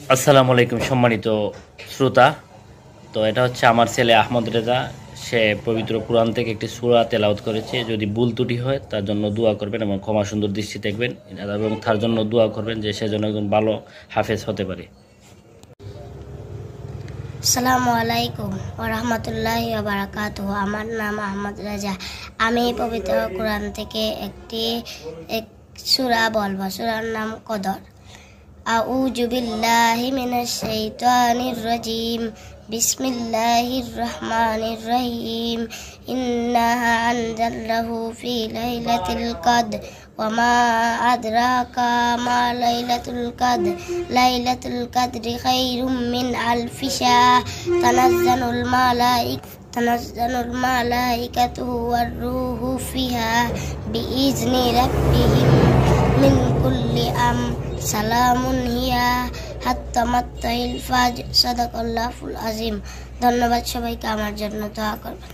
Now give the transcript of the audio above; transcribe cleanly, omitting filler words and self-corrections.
আসসালামু আলাইকুম সম্মানিত শ্রোতা। তো এটা হচ্ছে আমার ছেলে আহমদ রেজা। সে পবিত্র কুরআন থেকে একটি সূরা তেলাওয়াত করেছে। যদি ভুল ত্রুটি হয় তার জন্য দোয়া করবেন এবং ক্ষমা সুন্দর দৃষ্টি দেখবেন, এবং তার জন্য দোয়া করবেন যে সে যেন একজন ভালো হাফেজ হতে পারে। আসসালামু আলাইকুম ওয়া রাহমাতুল্লাহি ওয়া বারাকাতুহু। আমার নাম আহমদ রাজা। আমি পবিত্র কোরআন থেকে এক সূরা বলবো। সূরার নাম কদর। আউযু বিল্লাহি মিনাশ শাইতানির রাজিম। বিসমিল্লাহির রহমানির রহিম। ইন্না আনজালনাহু ফি লাইলাতিল কদর ওয়া মা আদরাকা মা লাইলাতুল কদর। লাইলাতুল কদরি খায়রুম মিন আলফি শাহর। তানাজ্জালুল মালাইকাতু ওয়ার রূহু ফিহা বিইজনি রাব্বিহিম মিন কুল্লি সালামুন হিয়া হাত্তা মাত্তাইল ফাজর। সাদাকাল্লাহুল আযীম। ধন্যবাদ সবাইকে, আমার জন্য দোয়া করবেন।